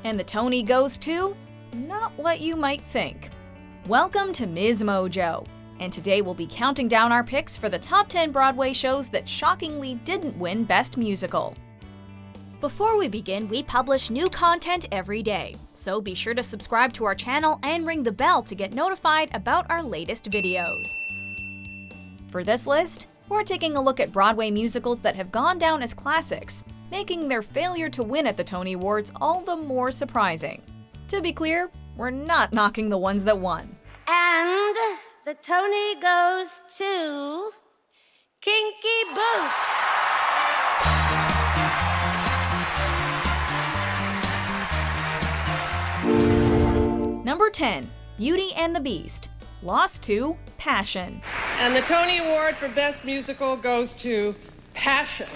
And the Tony goes to not what you might think. Welcome to Ms. Mojo, and today we'll be counting down our picks for the top 10 Broadway shows that shockingly didn't win Best Musical. Before we begin, we publish new content every day, so be sure to subscribe to our channel and ring the bell to get notified about our latest videos. For this list, we're taking a look at Broadway musicals that have gone down as classics, making their failure to win at the Tony Awards all the more surprising. To be clear, we're not knocking the ones that won. And the Tony goes to Kinky Boots. Number 10, Beauty and the Beast, lost to Passion. And the Tony Award for Best Musical goes to Passion.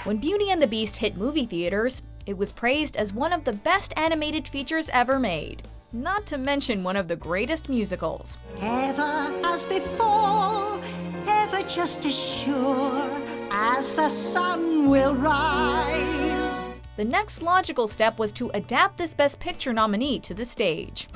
When Beauty and the Beast hit movie theaters, it was praised as one of the best animated features ever made, not to mention one of the greatest musicals. Ever as before, ever just as sure as the sun will rise. The next logical step was to adapt this Best Picture nominee to the stage.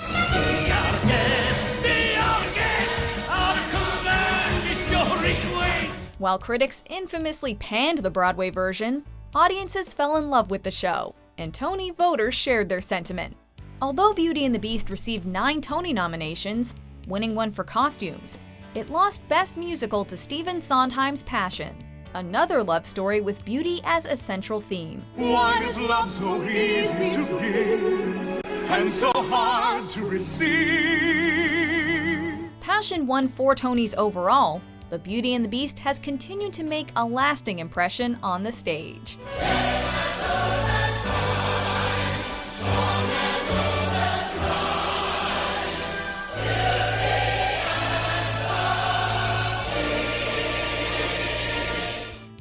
While critics infamously panned the Broadway version, audiences fell in love with the show, and Tony voters shared their sentiment. Although Beauty and the Beast received 9 Tony nominations, winning one for costumes, it lost Best Musical to Stephen Sondheim's Passion, another love story with beauty as a central theme. Why is love so easy to give and so hard to receive? Passion won 4 Tonys overall, but Beauty and the Beast has continued to make a lasting impression on the stage.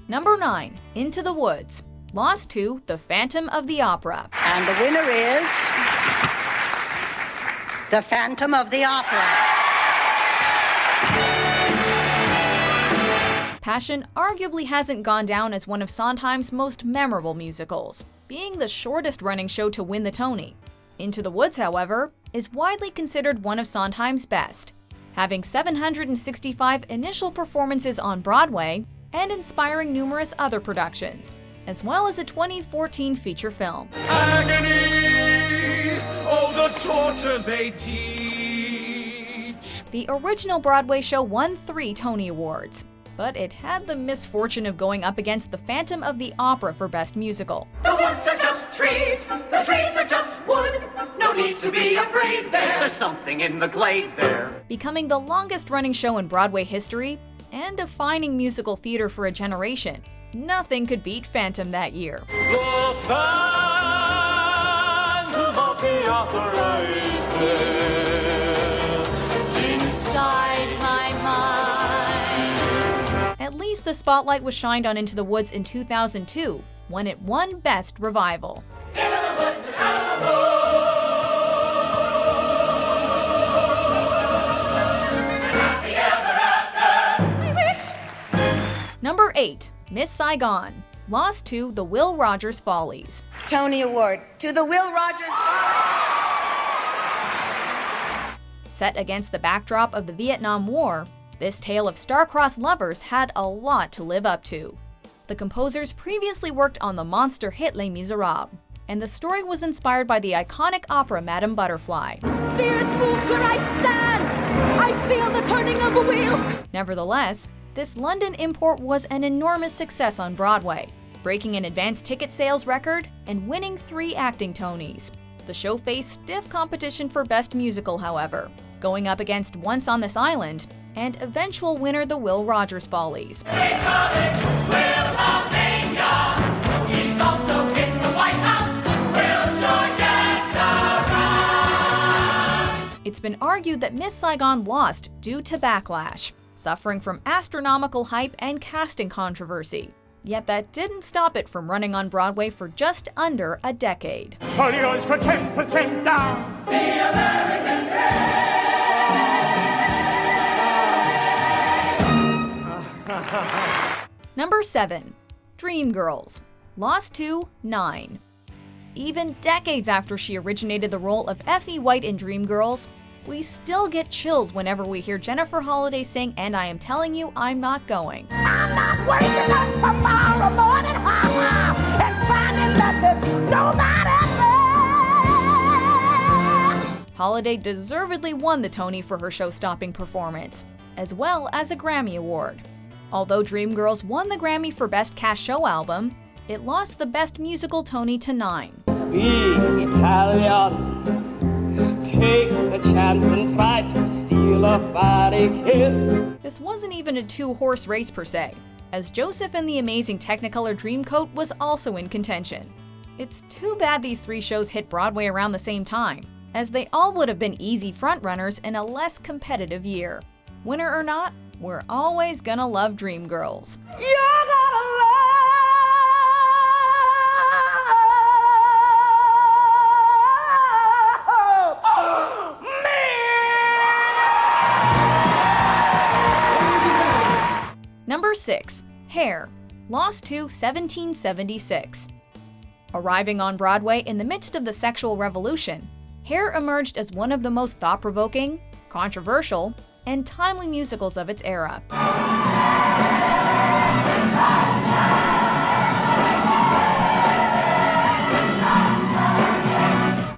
Number 9, Into the Woods, lost to The Phantom of the Opera. And the winner is The Phantom of the Opera. Passion arguably hasn't gone down as one of Sondheim's most memorable musicals, being the shortest running show to win the Tony. Into the Woods, however, is widely considered one of Sondheim's best, having 765 initial performances on Broadway and inspiring numerous other productions, as well as a 2014 feature film. Agony, oh the torture they teach. The original Broadway show won 3 Tony Awards, but it had the misfortune of going up against The Phantom of the Opera for Best Musical. The woods are just trees, the trees are just wood. No need to be afraid there. There's something in the glade there. Becoming the longest running show in Broadway history and defining musical theater for a generation, nothing could beat Phantom that year. The Phantom of the Opera is there Inside my mind. At least the spotlight was shined on Into the Woods in 2002, when it won Best Revival. Number 8, Miss Saigon, lost to The Will Rogers Follies. Tony Award to the Will Rogers. Set against the backdrop of the Vietnam War, this tale of star-crossed lovers had a lot to live up to. The composers previously worked on the monster hit Les Miserables, and the story was inspired by the iconic opera Madame Butterfly. The earth moves where I stand. I feel the turning of the wheel. Nevertheless, this London import was an enormous success on Broadway, breaking an advance ticket sales record and winning 3 acting Tonys. The show faced stiff competition for Best Musical, however, going up against Once on This Island and eventual winner The Will Rogers Follies. It's been argued that Miss Saigon lost due to backlash, suffering from astronomical hype and casting controversy. Yet that didn't stop it from running on Broadway for just under a decade. Polio's for 10% down. The American Number 7, Dreamgirls, lost to 9. even decades after she originated the role of Effie White in Dreamgirls, we still get chills whenever we hear Jennifer Holliday sing And I Am Telling You I'm Not Going. I'm not waking up tomorrow morning, and finding that there's nobody there. Holliday deservedly won the Tony for her show-stopping performance, as well as a Grammy Award. Although Dreamgirls won the Grammy for Best Cast Show Album, it lost the Best Musical Tony to 9. Be Italian. Take the chance and try to steal a fiery kiss. This wasn't even a two-horse race per se, as Joseph and the Amazing Technicolor Dreamcoat was also in contention. It's too bad these three shows hit Broadway around the same time, as they all would have been easy frontrunners in a less competitive year. Winner or not, we're always gonna love Dreamgirls. You're gonna love me. Number 6. Hair, lost to 1776. Arriving on Broadway in the midst of the sexual revolution, Hair emerged as one of the most thought-provoking, controversial, and timely musicals of its era.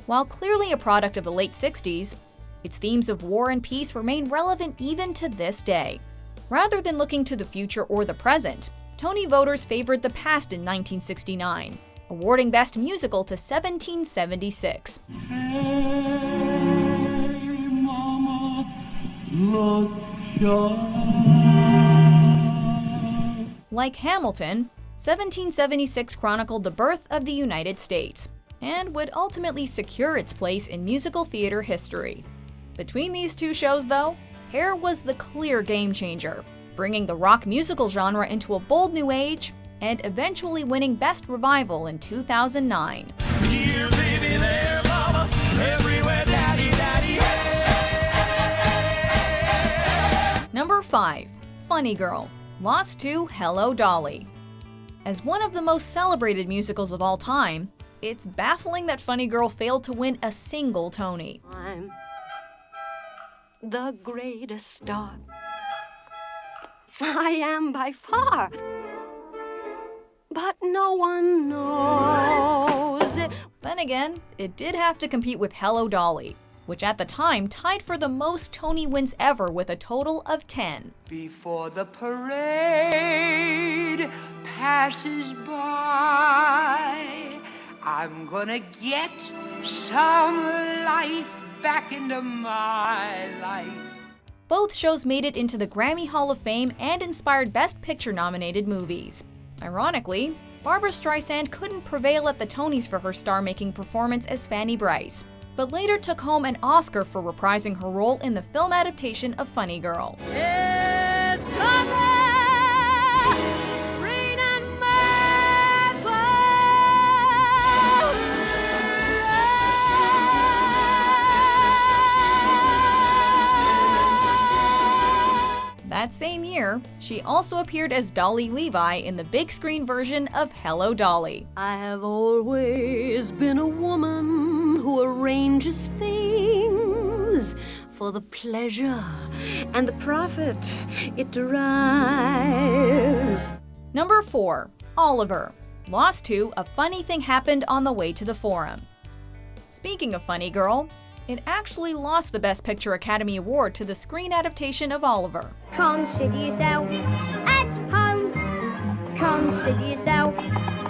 While clearly a product of the late 60s, its themes of war and peace remain relevant even to this day. Rather than looking to the future or the present, Tony voters favored the past in 1969, awarding Best Musical to 1776. Like Hamilton, 1776 chronicled the birth of the United States, and would ultimately secure its place in musical theater history. Between these two shows, though, Hair was the clear game changer, bringing the rock musical genre into a bold new age, and eventually winning Best Revival in 2009. Here, baby, there, mama, everywhere, daddy, daddy, hey. Number 5. Funny Girl, lost to Hello, Dolly. As one of the most celebrated musicals of all time, it's baffling that Funny Girl failed to win a single Tony. I'm the greatest star. I am by far. But no one knows it. Then again, it did have to compete with Hello, Dolly, which at the time tied for the most Tony wins ever with a total of 10. Before the parade passes by, I'm gonna get some life back into my life. Both shows made it into the Grammy Hall of Fame and inspired Best Picture nominated movies. Ironically, Barbra Streisand couldn't prevail at the Tonys for her star-making performance as Fanny Bryce, but later took home an Oscar for reprising her role in the film adaptation of Funny Girl. It's coming! Rain and That same year, she also appeared as Dolly Levi in the big screen version of Hello, Dolly. I have always been a woman who arranges things for the pleasure and the profit it derives. Number 4. Oliver, lost to A Funny Thing Happened on the Way to the Forum. Speaking of Funny Girl, it actually lost the Best Picture Academy Award to the screen adaptation of Oliver. Consider yourself at home. Consider yourself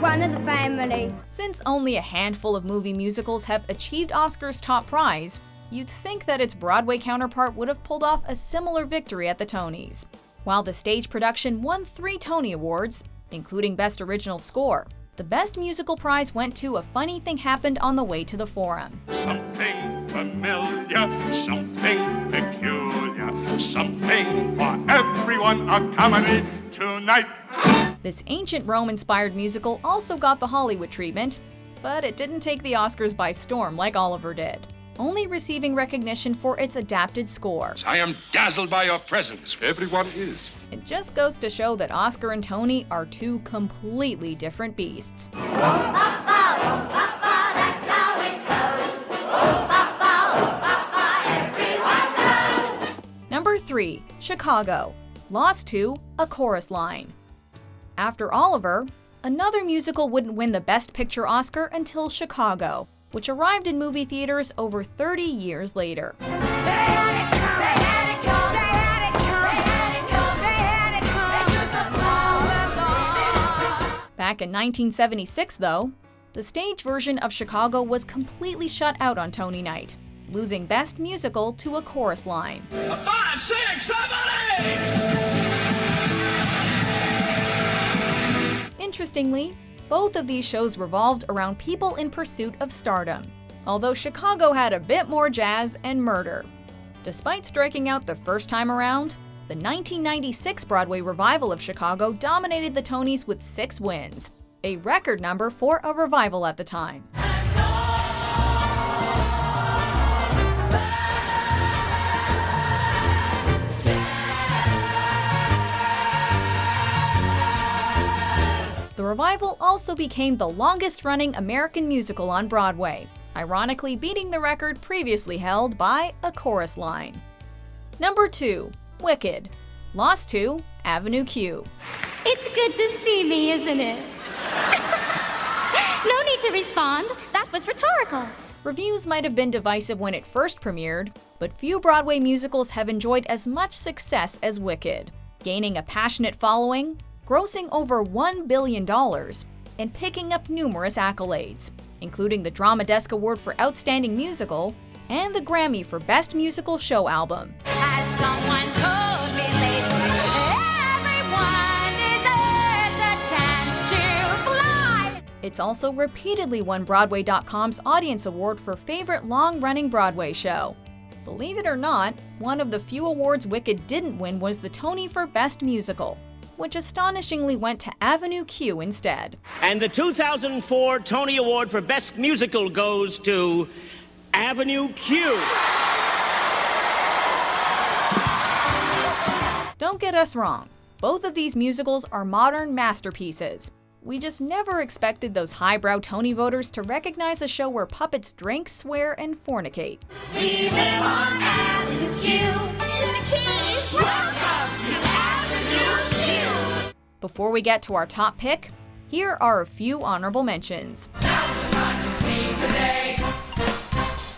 one of the family. Since only a handful of movie musicals have achieved Oscar's top prize, you'd think that its Broadway counterpart would have pulled off a similar victory at the Tonys. While the stage production won 3 Tony Awards, including Best Original Score, the Best Musical prize went to A Funny Thing Happened on the Way to the Forum. Something familiar, something peculiar, something for everyone, a comedy tonight. This ancient Rome-inspired musical also got the Hollywood treatment, but it didn't take the Oscars by storm like Oliver did, only receiving recognition for its adapted score. I am dazzled by your presence. Everyone is. It just goes to show that Oscar and Tony are two completely different beasts. Ba, ba, ba, ba, ba, 3, Chicago, lost to A Chorus Line. After Oliver, another musical wouldn't win the Best Picture Oscar until Chicago, which arrived in movie theaters over 30 years later. Back in 1976, though, the stage version of Chicago was completely shut out on Tony night, losing Best Musical to A Chorus Line. 5, 6, 7, 8! Interestingly, both of these shows revolved around people in pursuit of stardom, although Chicago had a bit more jazz and murder. Despite striking out the first time around, the 1996 Broadway revival of Chicago dominated the Tonys with 6 wins, a record number for a revival at the time. The revival also became the longest-running American musical on Broadway, ironically beating the record previously held by A Chorus Line. Number 2, Wicked, lost to Avenue Q. It's good to see me, isn't it? No need to respond. That was rhetorical. Reviews might have been divisive when it first premiered, but few Broadway musicals have enjoyed as much success as Wicked, gaining a passionate following, grossing over $1 billion, and picking up numerous accolades, including the Drama Desk Award for Outstanding Musical and the Grammy for Best Musical Show Album. As someone told me lately, everyone deserves a chance to fly. It's also repeatedly won Broadway.com's Audience Award for Favorite Long-Running Broadway Show. Believe it or not, one of the few awards Wicked didn't win was the Tony for Best Musical, which astonishingly went to Avenue Q instead. And the 2004 Tony Award for Best Musical goes to Avenue Q. Don't get us wrong, both of these musicals are modern masterpieces. We just never expected those highbrow Tony voters to recognize a show where puppets drink, swear, and fornicate. We live on Avenue Q. Mr. Keys, welcome to Avenue Q. Before we get to our top pick, here are a few honorable mentions. Now's the time to seize the day.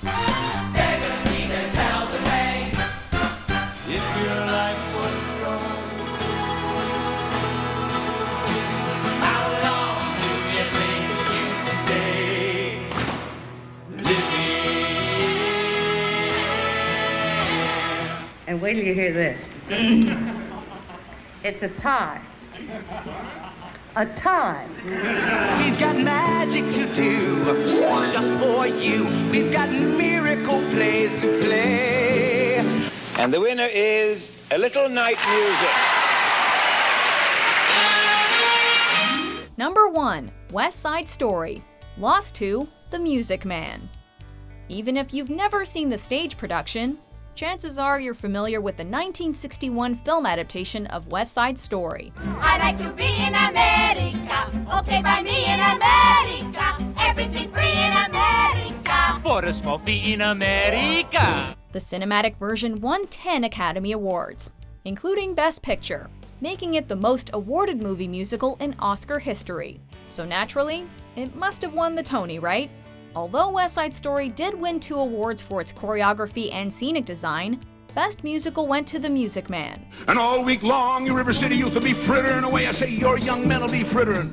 They're gonna see this hell today. If your life was gone, How long do you think you'd stay living? And wait till you hear this. It's a tie. A tie. We've got magic to do, just for you. We've got miracle plays to play. And the winner is A Little Night Music. Number 1, West Side Story, lost to The Music Man. Even if you've never seen the stage production, chances are you're familiar with the 1961 film adaptation of West Side Story. I like to be in America, okay by me in America, everything free in America. For a small fee in America. The cinematic version won 10 Academy Awards, including Best Picture, making it the most awarded movie musical in Oscar history. So naturally, it must have won the Tony, right? Although West Side Story did win 2 awards for its choreography and scenic design, Best Musical went to The Music Man. And all week long, your River City youth will be frittering away. I say your young men will be frittering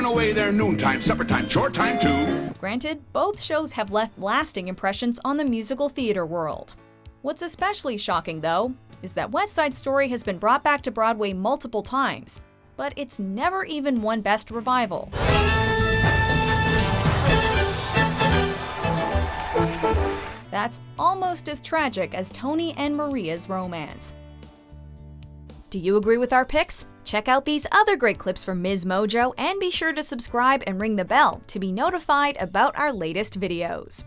away their noontime, supper time, chore time too. Granted, both shows have left lasting impressions on the musical theater world. What's especially shocking, though, is that West Side Story has been brought back to Broadway multiple times, but it's never even won Best Revival. That's almost as tragic as Tony and Maria's romance. Do you agree with our picks? Check out these other great clips from Ms. Mojo and be sure to subscribe and ring the bell to be notified about our latest videos.